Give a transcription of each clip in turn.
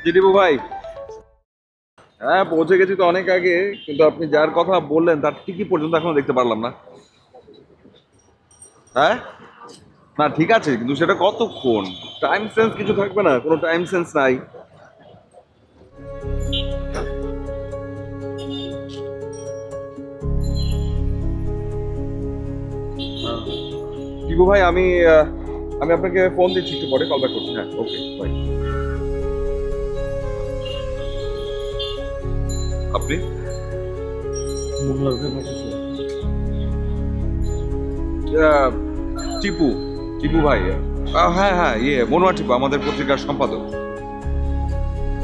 জিডিপু ভাই, হ্যাঁ পৌঁছে গেছি তো অনেক আগে, কিন্তু আপনি যার কথা বললেন তার টিকি পর্যন্ত এখনো দেখতে পারলাম না। হ্যাঁ, না ঠিক আছে, কিন্তু সেটা কতক্ষণ? টাইম সেন্স কিছু থাকবে না? কোনো টাইম সেন্স নাই। টিপু ভাই, আমি আপনাকে ফোন দিচ্ছি, একটু পরে কল ব্যাক করছি। হ্যাঁ, ওকে, বাই। আপনি টিপু, টিপু ভাই? হ্যাঁ হ্যাঁ, মনোয়ার টিপু, আমাদের পত্রিকার সম্পাদক।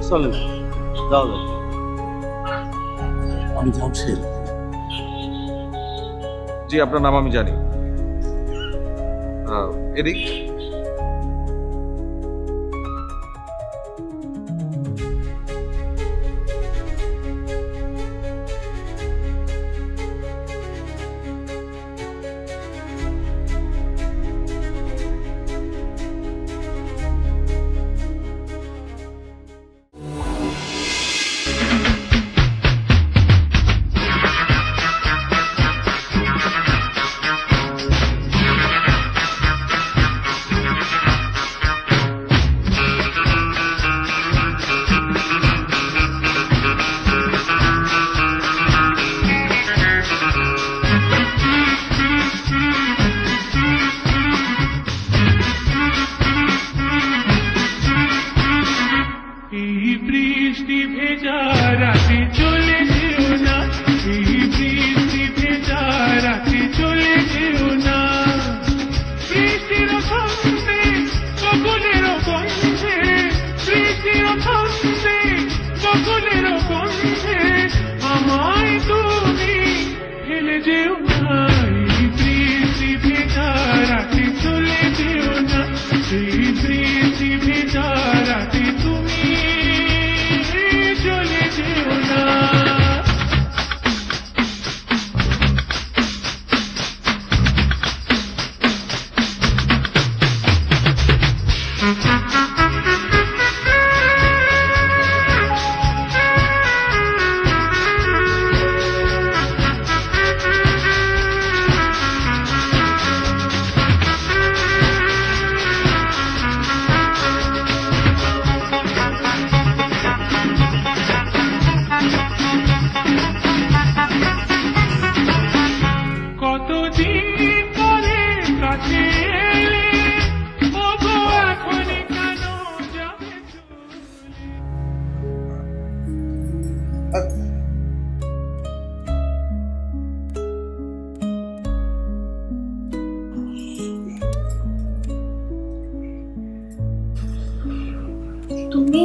চলেন, যাও যাও। আমি জামশেদ। জি, আপনার নাম আমি জানি। এদিক। তুমি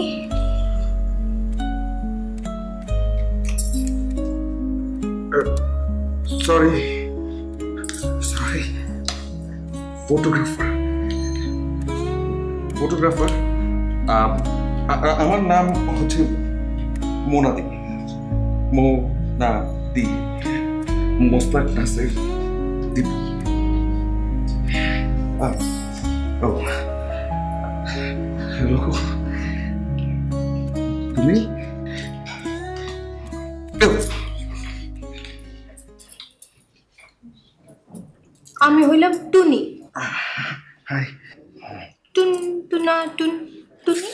সরি সরি, ফটোগ্রাফার। ফটোগ্রাফার আমার নাম হচ্ছে মোনাদি। মোনাদি, মোস্তাক নাসির দীপু। হ্যালো, তুমি? আমি হইলাম টুনি। হাই। টুন টুনা টুন টুনি।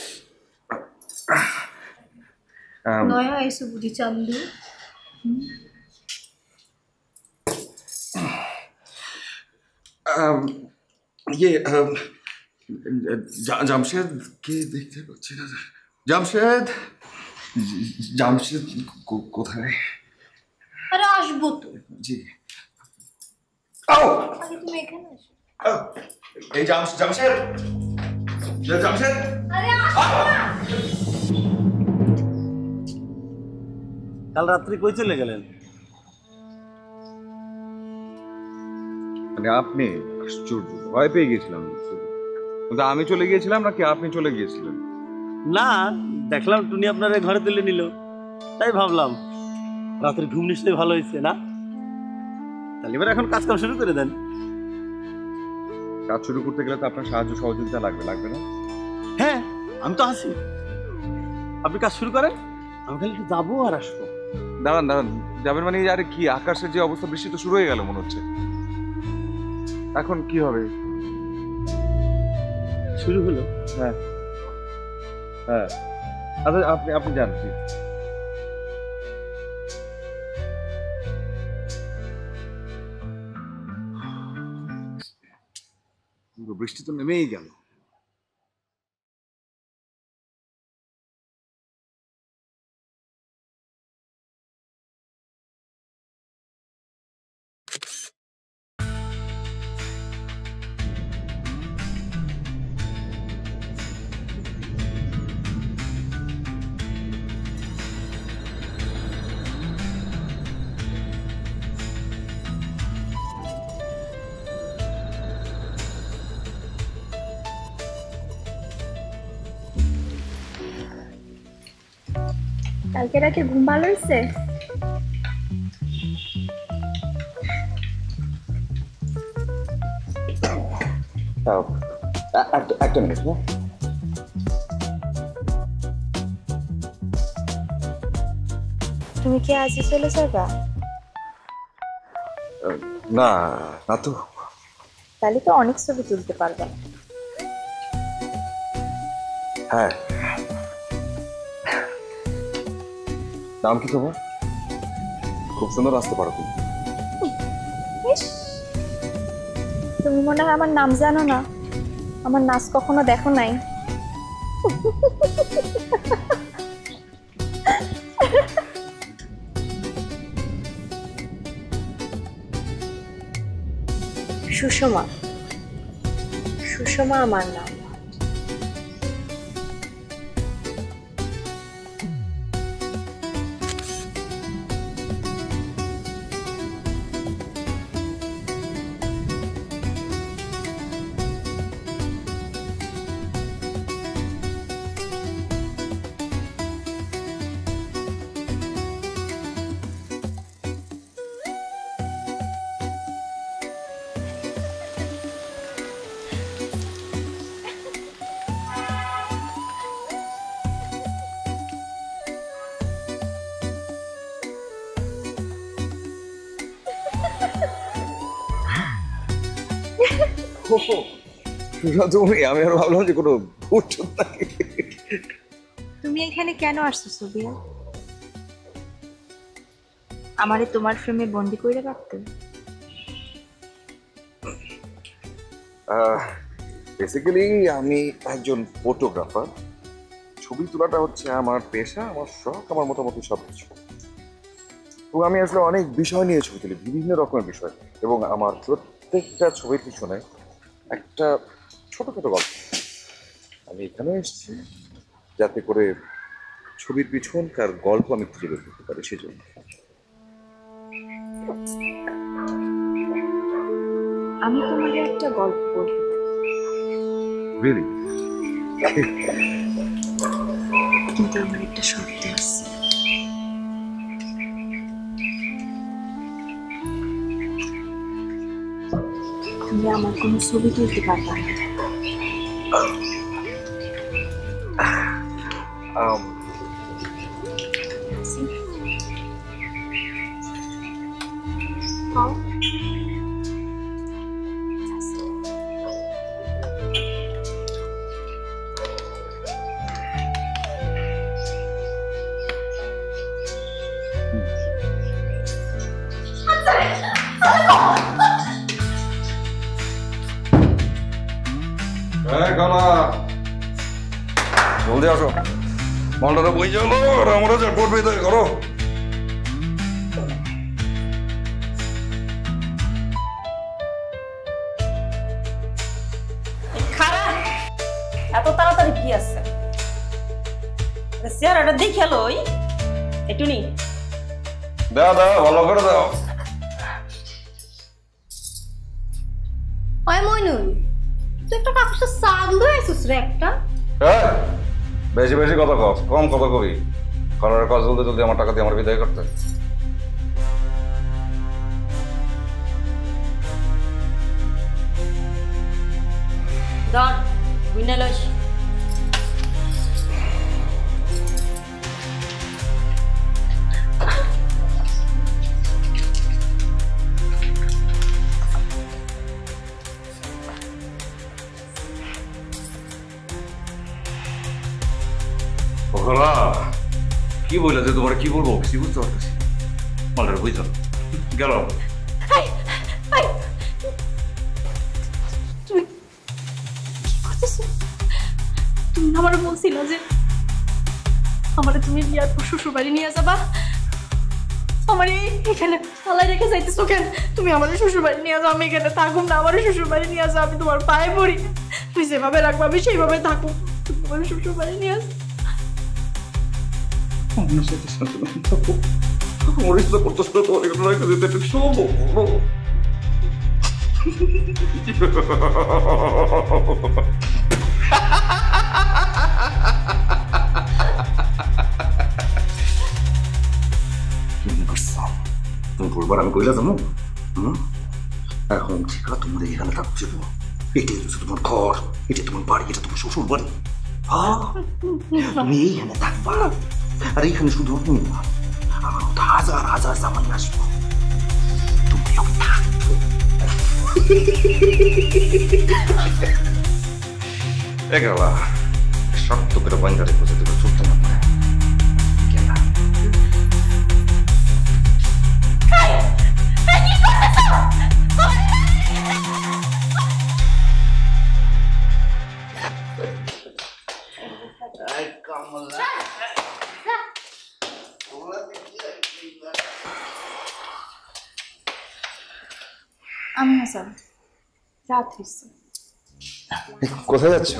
নয়া এসে বুঝি চান্দু। ইয়ে জামশেদ কে দেখতে পাচ্ছি না। জামশেদ, জামশেদ কোথায়? আরে আসবো তো। জি। আগে তুমি এখানে আসো। এই জামশেদ, জামশেদ। আরে আসো না। কাল রাত্রি কই চলে গেলেন? মানে আপনি আশ্চর্য, ভয় পেয়ে গেছিলাম। কিন্তু আমি চলে গিয়েছিলাম নাকি আপনি চলে গিয়েছিলেন? না, দেখলাম টুনি আপনার ঘরে তুলে নিল, তাই ভাবলাম রাত্রে ঘুম নিশ্চয়ই ভালো হয়েছে না? তাহলে এবার এখন কাজ কাম শুরু করে দেন। কাজ শুরু করতে গেলে তো আপনার সাহায্য সহযোগিতা লাগবে না? হ্যাঁ, আমি তো আছি, আপনি কাজ শুরু করেন, আমি খালি একটু যাবো আর আসবো। দাঁড়ান, যাবেন মানে? আরে কি, আকাশের যে অবস্থা, বৃষ্টি তো শুরু হয়ে গেল মনে হচ্ছে। এখন কি হবে? শুরু হলো? হ্যাঁ, আচ্ছা আপনি যান প্লিজ। বৃষ্টি তো নেমেই গেল। কালকে রাতে ঘুম ভালো হয়েছে? একটা মিনিট। তুমি কি আজই চলে যাবা? না তো। তাহলে তো অনেক ছবি তুলতে পারবা। হ্যাঁ, নাম কি তোমার? খুব সুন্দর আসতে পারো তুমি। তুমি মনে হয় আমার নাম জানো না, আমার নাচ কখনো দেখো নাই। সুষমা, সুষমা আমার নাম। তুমি, আমি আর ভাবলাম যে কোনো ভূত নাকি। তুমি এখানে কেন আসছো সোবিয়া? আমারে তোমার ফ্রেমে বন্দি করে রাখতে? বেসিক্যালি আমি একজন ফটোগ্রাফার। ছবি তোলাটা হচ্ছে আমার পেশা, আমার শখ, আমার মোটামুটি সব কিছু। তো আমি আসলে অনেক বিষয় নিয়ে ছবি তুলি, বিভিন্ন রকমের বিষয়, এবং আমার প্রত্যেকটা ছবির পিছনে একটা ছোটখাটো গল্প। আমি এখানে এসেছি যাতে করে ছবির পিছনকার গল্প আমি খুঁজে বের করতে পারি, সেজন্য। আমি তোমাকে একটা গল্প বলবো। রিয়েলি? কিন্তু আমার একটা শর্ত আছে। তুমি আমার কোনো ছবি তুলতে পারবা না। মালটারা বই চলো আর আমরা যা করবে তাই করো। খারাপ এত তাড়াতাড়ি কি আছে চেহারাটা দেখে লই একটু নি দাও দাও ভালো করে দাও। ওই মইনুল তুই একটা কাকুসা সাগ লয়ে আইছিস রে একটা। বেশি বেশি কথা কও, কম কথা কবি। করার কাজ জলদি জলদি আমার টাকা দিয়ে আমার বিদায় করতে। ধর বুঝনা লইস ওরা কি বললে যে তোমার কি বলবো কিছু বুঝতে পারতেছি। মালটার বই চলো গেল। তুমি কি করতেছো? তুমি না আমার বলছিল যে আমারে তুমি বিয়ার পর শ্বশুর বাড়ি নিয়ে যাবা। আমার এখানে ফালাই রেখে যাইতেছো কেন? তুমি আমার শ্বশুর বাড়ি নিয়ে যাও, আমি এখানে থাকুম না। আমার শ্বশুর বাড়ি নিয়ে যাও, আমি তোমার পায়ে পড়ি। তুই যেভাবে রাখবো আমি সেইভাবে থাকো। তুমি আমার শ্বশুর বাড়ি নিয়ে আসো। আমার সাথে শান্তনা থাকো। আমার ইচ্ছা করতেছিল তোমার এখানে রেখে দিতে, একটু শোবো। তুমি বলবার আমি কইলা যাবো। এখন ঠিক আছে, তোমার এখানে থাকছে। এটাই হচ্ছে তোমার ঘর, এটা তোমার বাড়ি, এটা তোমার শ্বশুর বাড়ি। তুমি এইখানে থাকবা, আর এইখানে শুধু আমি না, আমার মতো হাজার হাজার জামাই আসবো। তুমি থাকবো। এগুলা শক্ত করে বাঙ্গারে বসে দেবে, চলতে না পারে। আমি হাসান, রাত হয়েছে। কোথায় যাচ্ছ?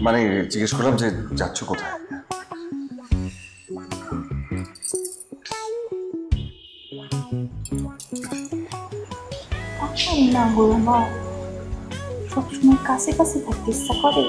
মানে জিজ্ঞেস করলাম যে যাচ্ছ কোথায়? না গো মা, সবসময় কাছে কাছে থাকতে ইচ্ছা করে।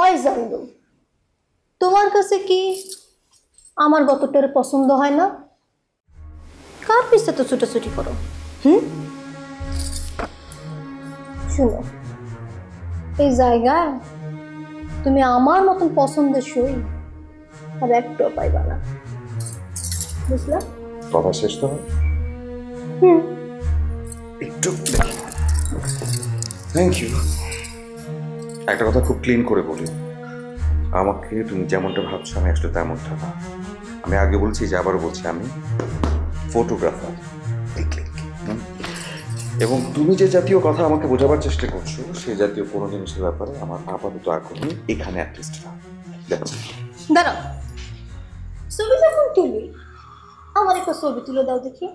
ওই জানদু, তোমার কাছে কি আমার গতটার পছন্দ হয় না? কার পিছনে তো ছুটাছুটি করো? শুনো, এই জায়গায় তুমি আমার মতন পছন্দের সই আর একটুও পাইবা না, বুঝলা? কথা শেষ তো একটু। Thank you. একটা কথা খুব ক্লিন করে বলি, আমাকে তুমি যেমনটা ভাবছো আমি আসলে তেমনটা না। আমি আগে বলছি, যে আবারও বলছি, আমি ফটোগ্রাফার। এবং তুমি যে জাতীয় কথা আমাকে বোঝাবার চেষ্টা করছো, সেই জাতীয় কোনো জিনিসের ব্যাপারে আমার আপাতত আগ্রহী এখানে অ্যাটলিস্ট না। দাঁড়াও, ছবি যখন তুলি আমার একটা ছবি তুলে দাও দেখি।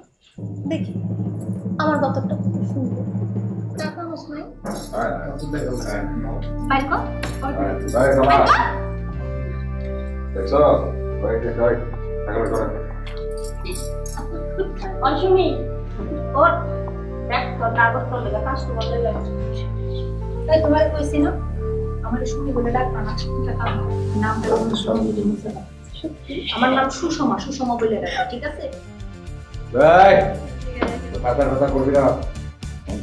দেখি আমার গতটা খুব সুন্দর। টাকা হোস নাই বাইর কর, অসুমি ওর দেখ তোর কাগজ তোর লেগে কাস্টমার লেগে তাই তোমার কইছি না আমাদের সুমি বলে ডাকবা না। নামটা আমার নাম সুষমা, সুষমা বলে ডাকবা, ঠিক আছে?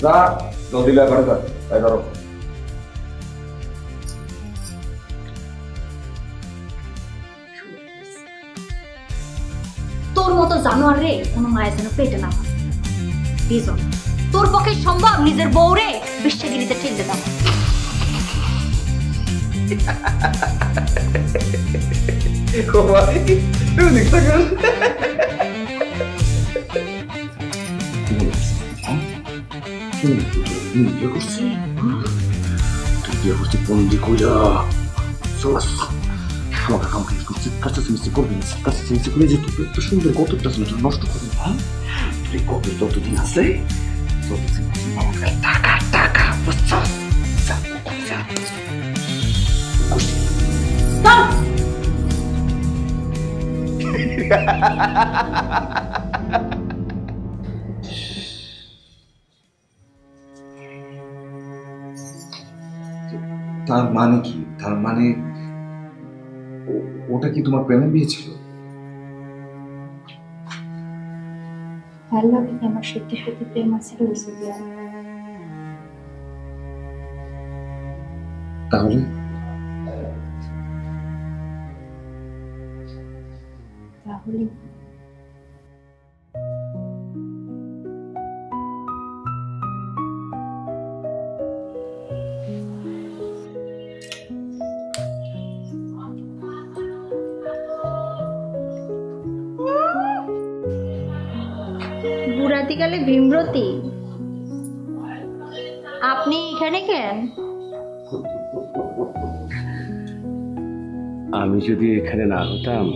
যা জলদি লে করে যা তাই ধরো তোর মতো জানোয়ার রে কোনো মায়ের যেন পেটে না পায়। বিজন, তোর পক্ষে সম্ভব নিজের বউরে বিশ্বগিরিতে ঠেলতে দাও? বন্দি কইরা আমাকে কামকে কাছে মিস্ত্রি করবি না কাছে মিস্ত্রি করে যে তুই এত সুন্দর কতটা ছিল নষ্ট করবি হ্যাঁ তুই কত যতদিন আছে ততদিন আমাকে টাকা টাকা বুঝছস তার মানে কি তার মানে ওটা কি তোমার প্রেমে বিয়ে ছিল ভালো লাগে আমার সত্যি সত্যি প্রেম আছে রয়েছে তাহলে তাহলে বুড়াতিকালে ভীমরতি, আপনি এখানে কেন? আমি যদি এখানে না হতাম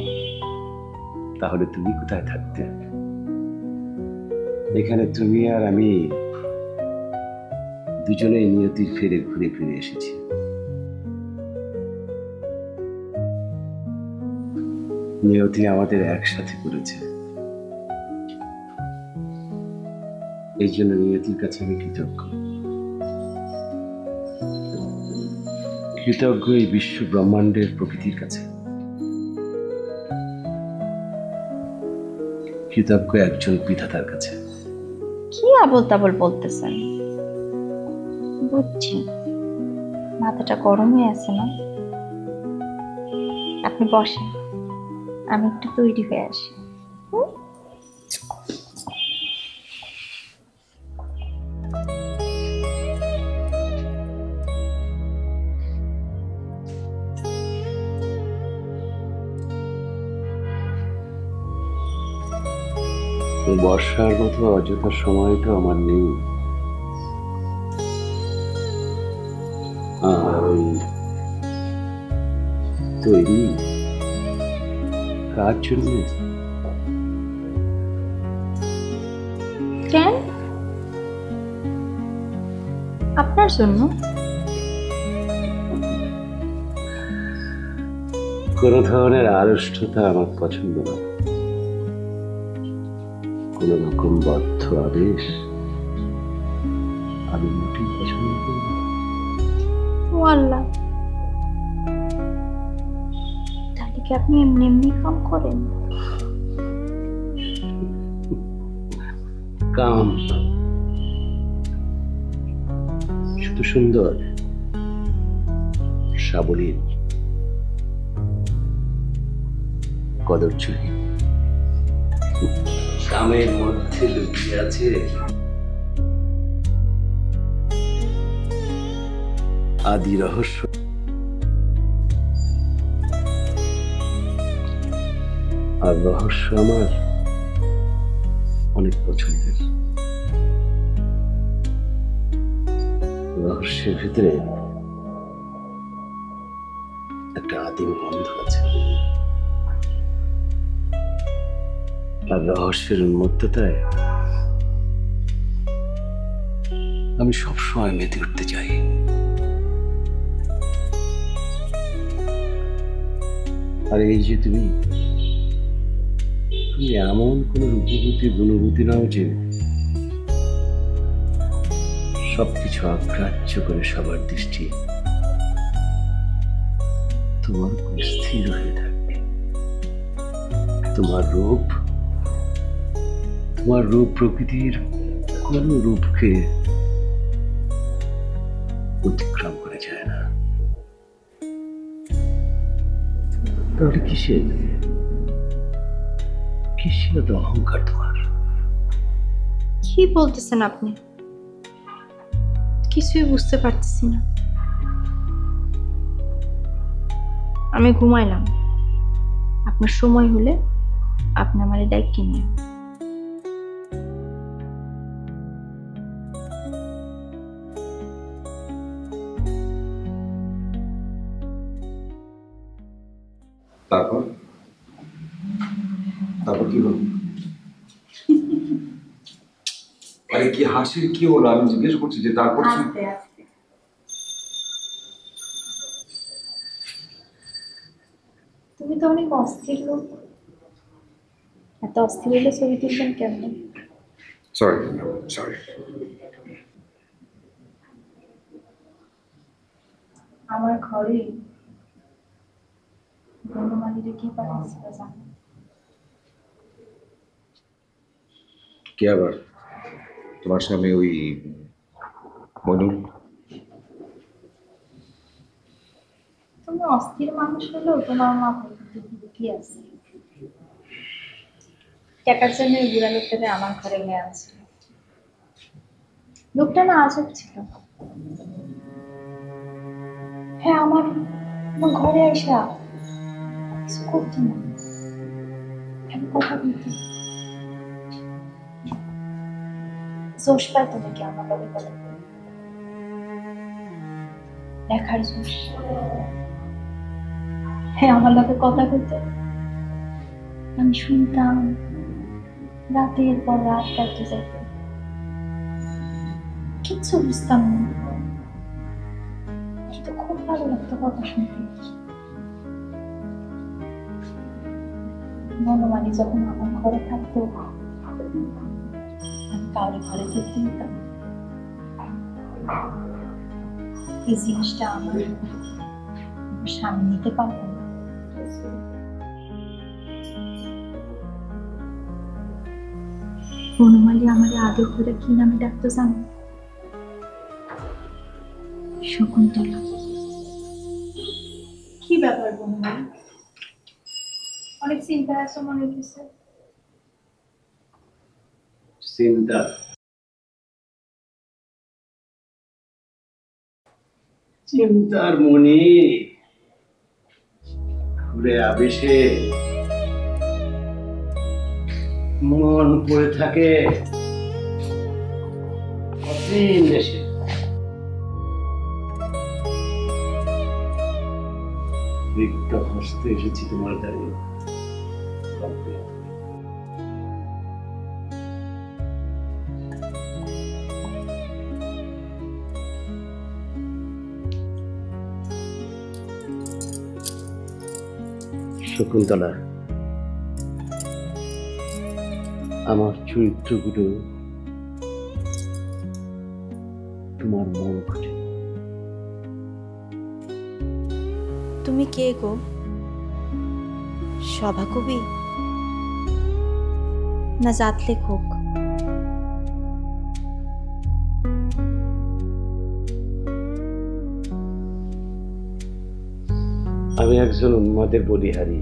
তাহলে তুমি কোথায় থাকতে? এখানে তুমি আর আমি দুজনেই নিয়তির ফেরে ঘুরে ফিরে এসেছি। নিয়তি আমাদের একসাথে করেছে, এই জন্য নিয়তির কাছে আমি কৃতজ্ঞ। কৃতজ্ঞ এই বিশ্ব ব্রহ্মাণ্ডের প্রকৃতির কাছে, কৃতজ্ঞ একজন বিধাতার কাছে। কি আবল তাবল বলতেছেন? বুঝছি মাথাটা গরম হয়ে আছে না? আপনি বসেন, আমি একটু তৈরি হয়ে আসি। বর্ষার মতো অযথা সময় তো আমার নেই। আর ওই তৈরি কার জন্য? কেন? আপনার জন্য। কোন ধরনের আড়ষ্টতা আমার পছন্দ না, কোন রকম বদ্ধ আবেশ আমি মোটেই পছন্দ করি না। ও আল্লাহ, তাহলে কি আপনি এমনি এমনি কাম করেন? কাম শুধু সুন্দর, সাবলীল, কদর্যহীন। কামের মধ্যে লুকিয়ে আছে আদি রহস্য। আর রহস্য আমার অনেক পছন্দের। রহস্যের ভিতরে একটা আদিম গন্ধ আছে, আর রহস্যের উন্মত্ততায় আমি সবসময় মেতে উঠতে চাই। আর এই যে তুমি এমন কোন রূপবতী গুণবতী নাও যে সবকিছু অগ্রাহ্য করে সবার দৃষ্টি তোমার উপর স্থির হয়ে থাকবে। তোমার রূপ প্রকৃতির কোন রূপকে তাহলে কিসের কিসের এত অহংকার তোমার? কি বলতেছেন আপনি? কিছুই বুঝতে পারতেছি না। আমি ঘুমাইলাম, আপনার সময় হলে আপনি আমার ডাইক নিয়ে। তারপর তারপর কি হলো? আরে কি হাসির কি হলো? আমি জিজ্ঞেস করছি যে তারপর কি? তুমি তো অনেক অস্থির লোক, এত অস্থির হলে ছবি তুলবেন কেমন? Sorry sorry. আমার ঘরে বনমালীরা কি পাঠিয়েছিল জানো? কে আবার? তোমার স্বামী ওই মনুল? তুমি অস্থির মানুষ হলেও তোমার মা কি আছে? টাকার জন্য ওই বুড়া লোকটাকে আমার ঘরে নিয়ে আসছিল। লোকটা না আজব ছিল। হ্যাঁ, আমার ঘরে আসা কিছু করতো না, আমি কথা বলতে জোশ পাইতো নাকি আমার লগে কথা বলতে, দেখার জোশ। হ্যাঁ, আমার লগে কথা বলতে আমি শুনতাম, রাতের পর রাত কাটতে যাইত, কিচ্ছু বুঝতাম না, কিন্তু খুব ভালো লাগতো কথা শুনতে। বনমালী যখন আমার ঘরে থাকতো আমি কাউরে ঘরে থাকতে দিতাম। এই জিনিসটা আমার সামনে নিতে পারবো না। বনমালী আমাদের আদর করে কি নামে ডাকতো জানো? শকুন্তলা। কি ব্যাপার বনমালী, অনেক চিন্তা আছে মনে হচ্ছে। চিন্তা? চিন্তার মনি ঘুরে আবেশে মন পড়ে থাকে অসীম দেশে। রিক্ত হস্তে এসেছি তোমার দ্বারে গল্পে। শকুন্তলা, আমার চরিত্রগুলো তোমার মন ঘটে। তুমি কে গো? সভাকবি না জাত লেখক? আমি একজন উন্মাদের বলিহারি।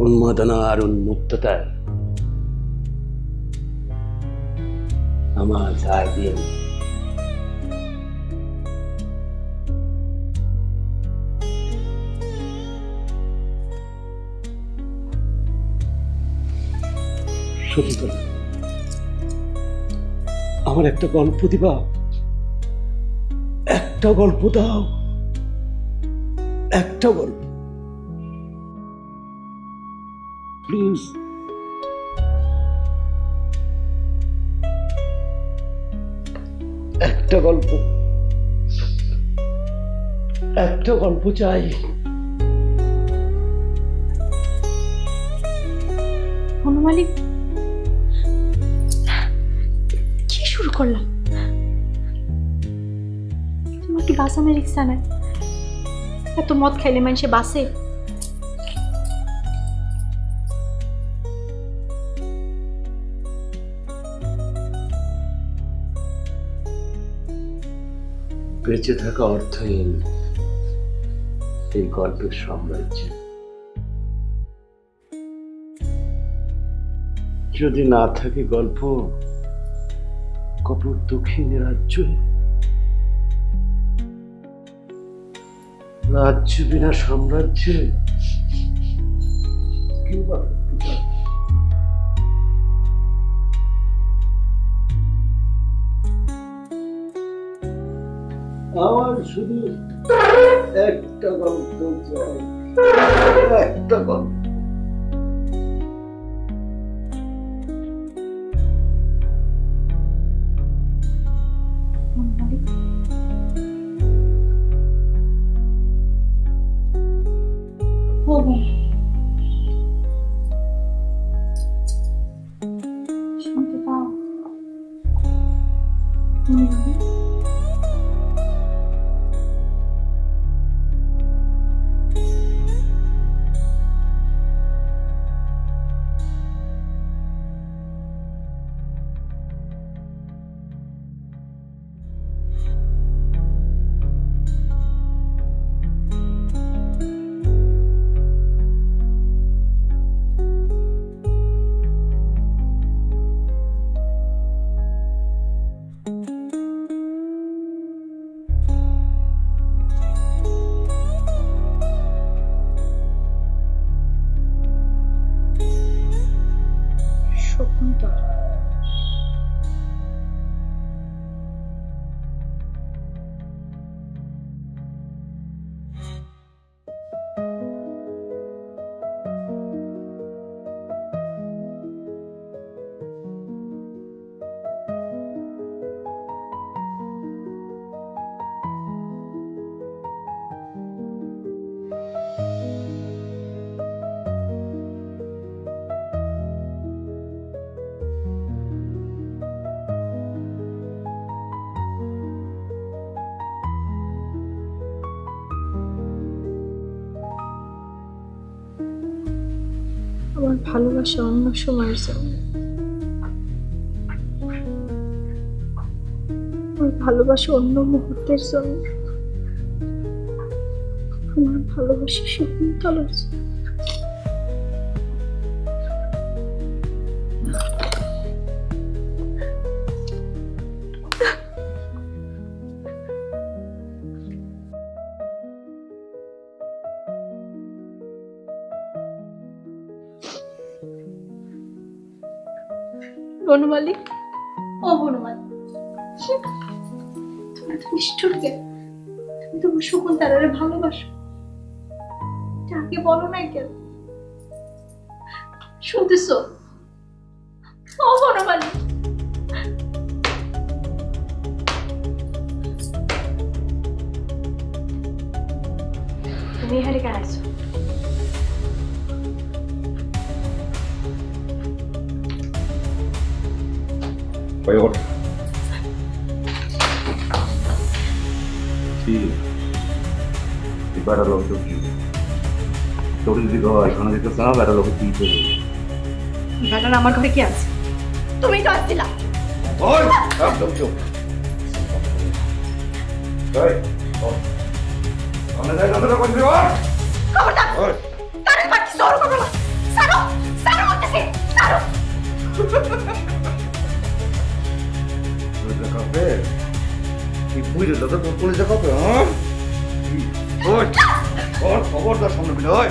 উন্মাদনা আর উন্মুক্ততায় আমার যায় দিয়ে শকুন্তলা, আমার একটা গল্প দিবা? একটা গল্প দাও, একটা গল্প প্লিজ। একটা গল্প, একটা গল্প চাই। বনমালী, কি শুরু করলাম? তোমার কি বাসানোর ইচ্ছা নাই? এত মদ খাইলে মানুষে বাসে? বেঁচে থাকা অর্থহীন, এই গল্পের সাম্রাজ্য। যদি না থাকে গল্প, কপট দক্ষিণের রাজ্য, রাজ্য বিনা সাম্রাজ্যে কেউ বা থাকতে পারে? আমার শুধু একটা গল্প চাই, একটা গল্প। শুনতে পাও? শকুন্তলা। আমার ভালোবাসা অন্য সময়ের জন্য, আমার ভালোবাসা অন্য মুহূর্তের জন্য, আমার ভালোবাসা শকুন্তলার জন্য। বনমালী, ও বনমালী, তুমি এত নিষ্ঠুর কেন? তুমি তো শকুন্তলারে ভালোবাসো, আগে বলো না কেন? শুনতেছ? ও বনমালী, তুমি এখানে কেন আছো? ওই ওঠ। বেড়া লোক তো কি তোর যদি ঘর এখানে দেখতেছ না, বেড়া লোক কি করবে? বেটার আমার ঘরে কি আছে? তুমি তো আসছিলা। ওই একদম চুপ। ওই আমরা যাই না তো কোন দিও? খবরদার, ওই কারে বাকি জোর করো না। সারো, সারো করতেছে, সারো। পুলিশ কাপে কি বুঝে দাদা তোর পুলিশ কাপে? হ্যাঁ ওই ওর খবরদার সামনে বিলে। ওই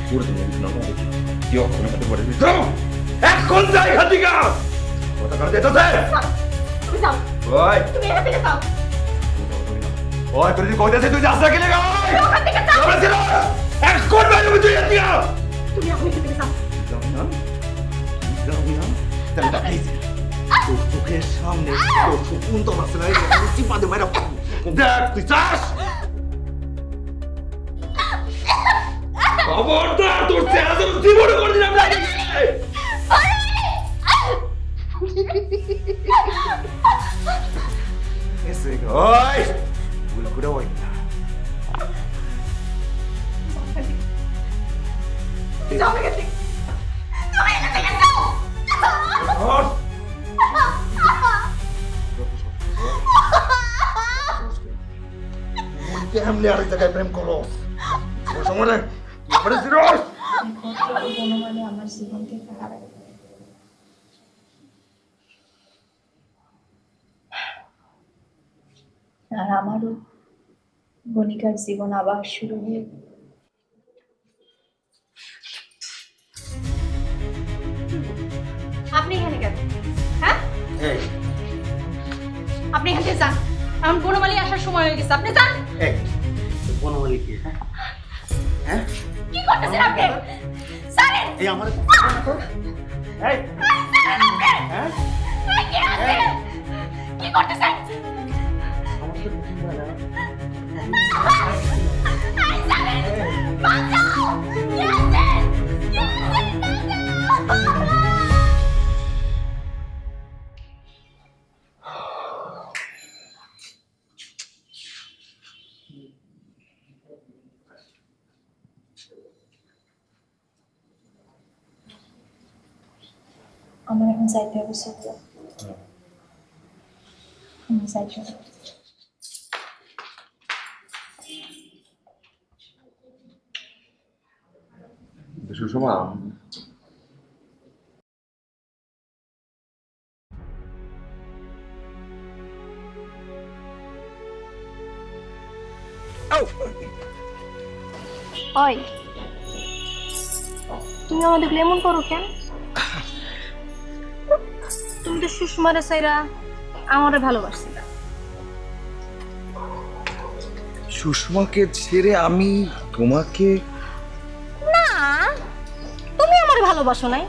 পুরো তুমি না দেখি কি অক্ষরে মধ্যে পড়ে দিছ? এখন যাই হাতিকা কথা কাটে তো দে। তুমি যাও, ওই তুমি এখান থেকে যাও। ওই তুই যদি কইতাছিস তুই যাস না কেন? ওই ওখান থেকে যাও। বলেছিল এখন বাইরে তুই হাতিকা তুমি এখন এখান থেকে যাও। যাবি না? যাবি না? তাহলে দেখিস তোর চোখের সামনে তোর সুকুন তো বাসে নাই চিপা দে মাইরা দেখ তুই চাস খবরদার তোর চেহারা যেন জীবনে করে দিলাম না। এসে ওই ভুল করে ওই না যাও এখান থেকে, তুমি এখান থেকে যাও। কেমনে আরেক জায়গায় প্রেম করো সময় আমার জীবন থেকে হারাই আর আমারও গণিকার জীবন আবার শুরু হয়ে গেল। আপনি এখানে কেন? হ্যাঁ, আপনি এখান থেকে যান। এখন বনমালী আসার সময় হয়ে গেছে, আপনি যান। বনমালী কি? হ্যাঁ, কি করতেছেন আপনি? ছাড়েন। এই আমার এই হ্যাঁ কি করতেছেন? আমার এখন যাইতে হবে সেগুলো আমি যাইতে হবে। সুষমা ওই, তুমি আমাদের এমন করো কেন? তুমি তো সুষমারে সাইরা আমারে ভালোবাসছিলা। সুষমাকে ছেড়ে আমি তোমাকে না, তুমি আমারে ভালোবাসো নাই,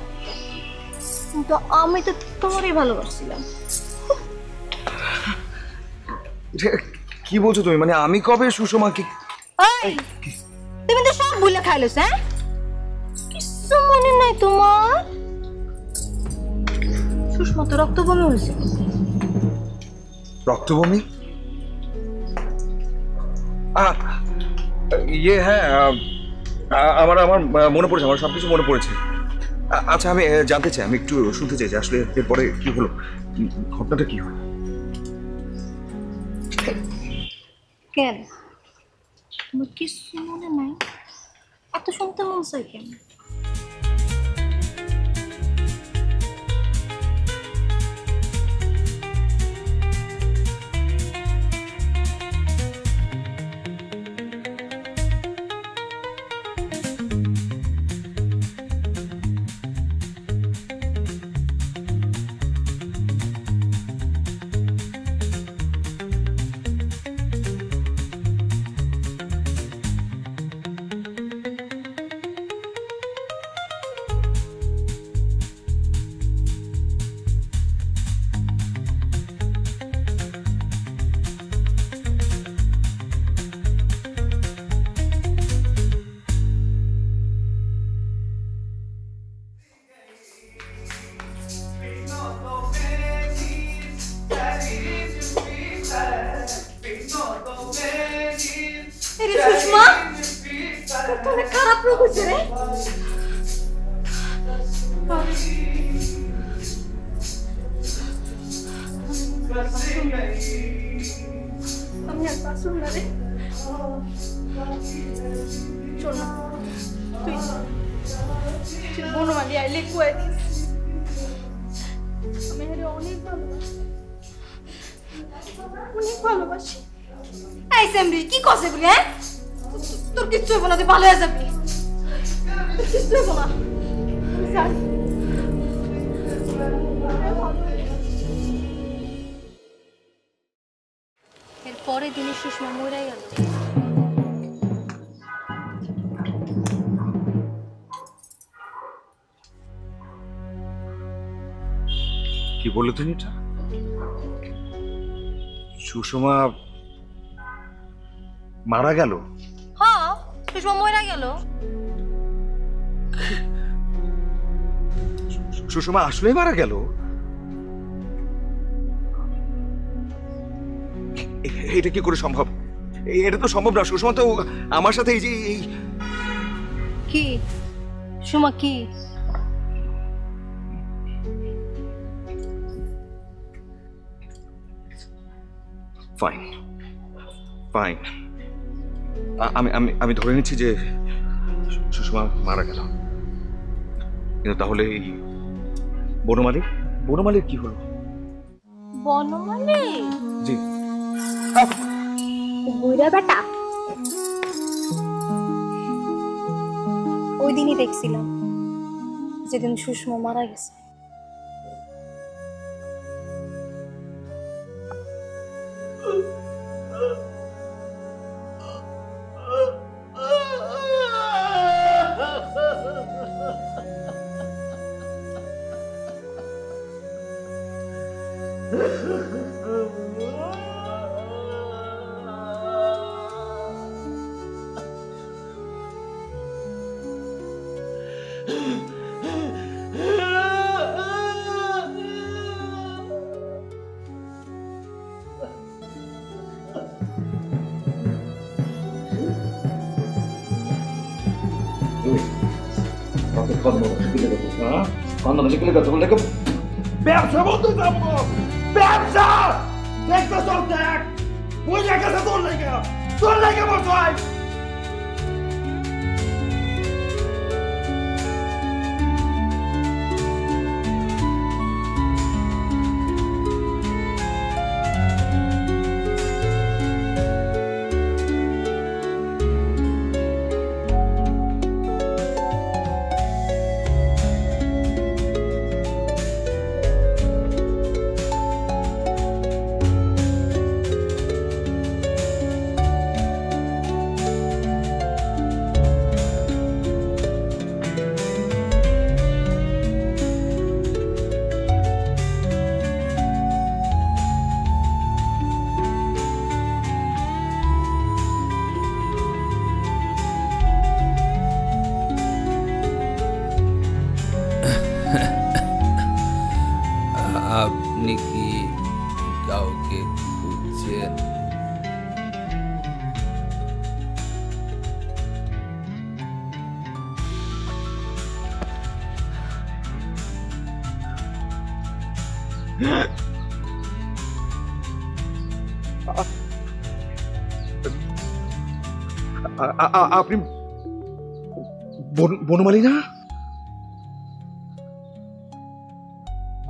কিন্তু আমি তো তোমারই ভালোবাসছিলাম। কি বলছো তুমি? মানে আমি কবে সুষমাকে? এই, তুমি তো সব ভুলে খাইলেছ, হ্যাঁ? কিছু মনে নাই তোমার? সুষমা তো রক্ত বমি হয়েছে। রক্তভূমি? ইয়ে হ্যাঁ, আমার আমার মনে পড়েছে, আমার সবকিছু মনে পড়েছে। আচ্ছা আমি জানতে চাই, আমি একটু শুনতে চাই যে আসলে এরপরে কি হলো, ঘটনাটা কি হয়? কেন তোমার কিছু মনে নাই? এত শুনতে মন চাই কেন? সুষমা, তোর খারাপ রোগ হয়েছে রে। আমি আর বাসুন না রে। শোন না, তুই বনমালী আইলে কুয়াই দিস। আমি হেরে অনেক ভালোবাসি, অনেক ভালোবাসি। এই সেমরি, কি কছে বলি? হ্যাঁ, তোর কিচ্ছু হইব না, তুই ভালো হয়ে যাবি। তোর কিচ্ছু হইব না, তুই যা। এর পরের দিনে সুষমা মরে গেল। কি বললে তুমি এটা? সুষমা মারা গেল? হ্যাঁ, সুষমা মরে গেল। সুষমা আসলেই মারা গেল? এটা কি করে সম্ভব? এটা তো সম্ভব না। সুষমা তো আমার সাথে এই যে কি সুমা কি? ফাইন ফাইন, আমি আমি আমি ধরে নিচ্ছি যে সুষমা মারা গেল, কিন্তু তাহলে এই বনমালীর বনমালীর কি হলো? বনমালী জি, বুইড়া বেটা ওই দিনই দেখছিলাম যেদিন সুষমা মারা গেছে। ব্যবসা বন্ধ যাবো, ব্যবসা দেখতে চল দেখ, বুঝে গেছে তোর লেগে বসাই। আপনি কি কাউকে খুঁজছেন? আপনি বনমালী না?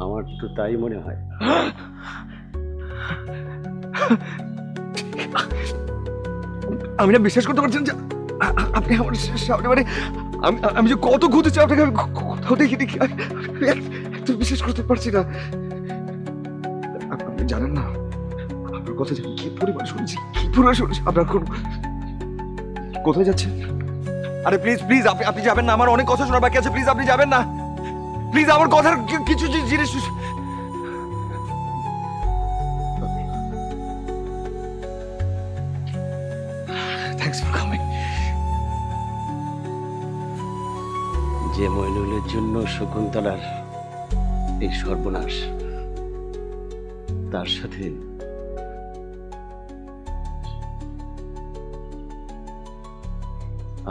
আমার তো তাই মনে হয়। আমি না বিশ্বাস করতে পারছেন যে আপনি আমার সামনে, মানে আমি যে কত খুঁজেছি আপনাকে, আমি কোথাও দেখিনি, একদম বিশ্বাস করতে পারছি না। আপনি জানেন না আপনার কথা জানি কি পরিমাণ শুনছি, আপনার কোথায় যাচ্ছেন? আরে প্লিজ প্লিজ আপনি যাবেন না, আমার অনেক কথা শোনার বাকি আছে, প্লিজ আপনি যাবেন না, প্লিজ আমার কথার কিছু জিনিস। Thanks for coming. যে মইনুলের জন্য শকুন্তলার এই সর্বনাশ, তার সাথে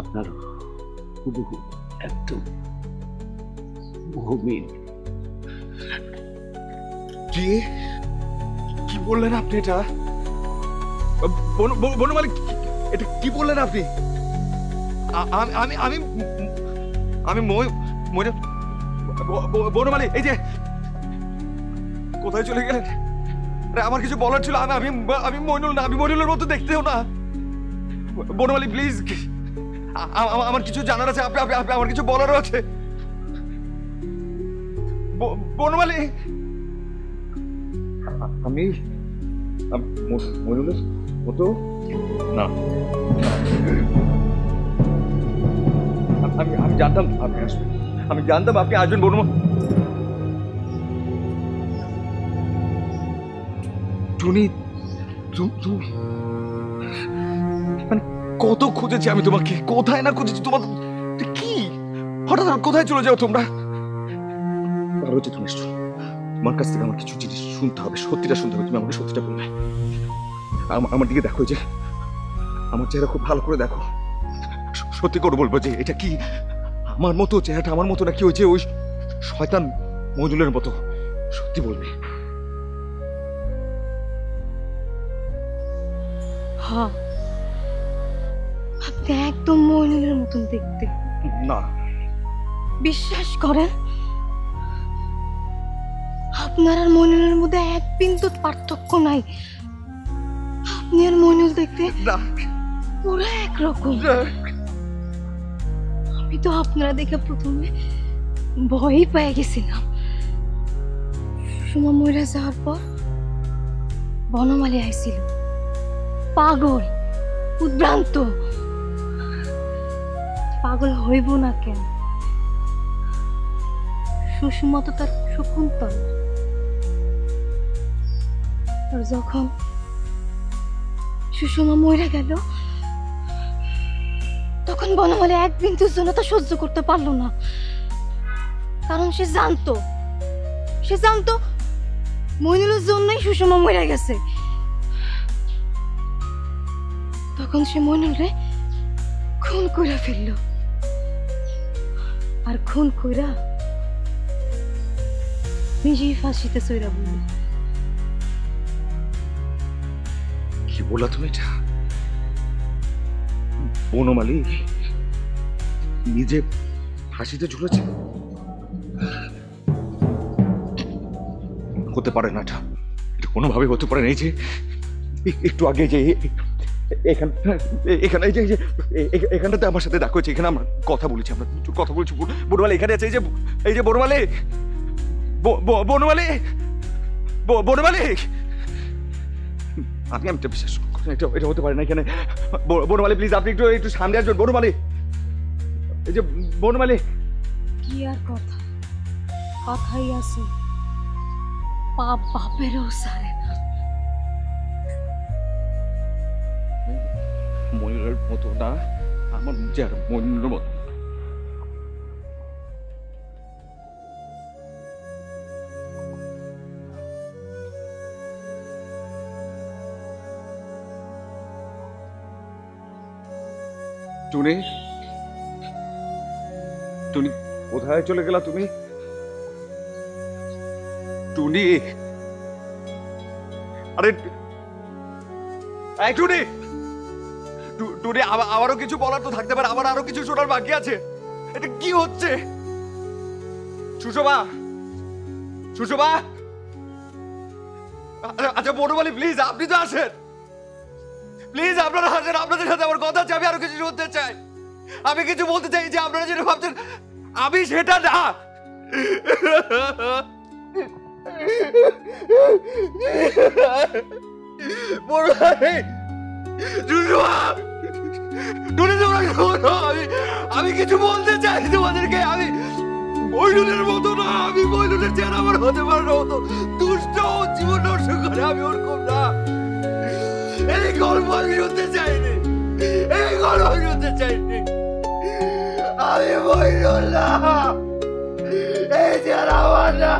আপনার হুবহু একদম বহুমিল। কি কি বললেন আপনি? এটা বনমালী, এটা কি বললেন আপনি? আমি আমি আমি বনমালী, এই যে কোথায় চলে গেলেন? আমার কিছু বলার ছিল, আমি আমি মইনুল না, আমি মইনুলের মতো দেখতেও না। বনমালী প্লিজ, আমার কিছু জানার আছে, আমার কিছু বলারও আছে। বনমালী, আমি মইনুলের মতো না। আমি জানতাম আপনি আসবেন, আমি জানতাম আপনি আসবেন। টুনি, তুমি মানে কত খুঁজেছি আমি তোমাকে, কোথায় না খুঁজেছি তোমার। কি হঠাৎ কোথায় চলে যাও তোমরা? ভালো হচ্ছে তুমি এসছো, তোমার কাছ থেকে আমার কিছু জিনিস শুনতে হবে, সত্যিটা শুনতে হবে। তুমি আমাকে সত্যিটা বলবে। আমার দিকে দেখো, যে আমার চেহারা খুব ভালো করে দেখো, সত্যি করে বলবো যে এটা কি আমার মতো, চেহারাটা আমার মতো নাকি ওই যে ওই শয়তান মইনুলের মতো? সত্যি বলবে। হ্যাঁ, একদম মইনুলের মতন দেখতে। না বিশ্বাস করেন, আপনার আর মইনুলের মধ্যে এক বিন্দু পার্থক্য নাই। আপনি আর মইনুল দেখতে না পুরো একরকম। আমি তো আপনারা দেখে প্রথমে ভয়ই পেয়ে গেছিলাম। সুষমা মইরা যাওয়ার পর বনমালী আইছিল, পাগল, উদ্ভ্রান্ত। পাগল হইব না কেন? সুষমা তো তার শকুন্তল। আর যখন সুষমা মইরা গেল, তখন বনমালী এক বিন্দুর জন্য তা সহ্য করতে পারলো না। কারণ সে জানতো মইনুলের জন্যই সুষমা মইরা গেছে। তখন সে মইনুলরে খুন কইরা ফেলল, আর খুন কইরা নিজেই ফাঁসিতে চইরা বলল। কি বললা তুমি এটা? বনমালী নিজে ফাঁসিতে ঝুলেছে? হতে পারে না, এটা এটা কোনোভাবে হতে পারে না। এই যে একটু আগে যে এখানে এই যে এখানটাতে আমার সাথে দেখা হয়েছে, এখানে আমরা কথা বলেছি, আমরা কথা বলেছি। বনমালী এখানে আছে, এই যে বনমালী, বনমালী, বনমালী। আমি তো বিশ্বাস করি না, এটা হতে পারে না। এখানে বনমালী প্লিজ, আপনি একটু সামনে আসবেন। বনমালী, এই যে বনমালী। কি আর কথা, কথাই আছে, পাপ বাপেরও সারে না। ময়ূরের মতো না, আমার যে ময়ূরের মতো। টুনি, টুনি কোথায় চলে গেলা তুমি? টুনি, আরে এই টুনি, টুনি আমারও কিছু বলার তো থাকতে পারে, আমার আরো কিছু শোনার বাকি আছে। এটা কি হচ্ছে? সুষমা, সুষমা, আচ্ছা বনমালী প্লিজ আপনি তো আসেন, প্লিজ আপনারা আসেন, আপনাদের সাথে আমার কথা আছে, আমি আরো কিছু শুনতে চাই। আমি কিছু বলতে চাই যে আপনারা যেটা ভাবছেন আমি সেটা না। আমি কিছু বলতে চাই তোমাদেরকে। আমি মইনুলের মতো না, আমি মইনুলের চেহারা আমার হতে পারে না, হতো দুষ্ট জীবন নষ্ট করে। আমি ওরকম না, এই গল্প আমি শুনতে চাইনি, এই গল্প আমি শুনতে চাইনি। আমি মইনুল না, এই চেহারা আমার না।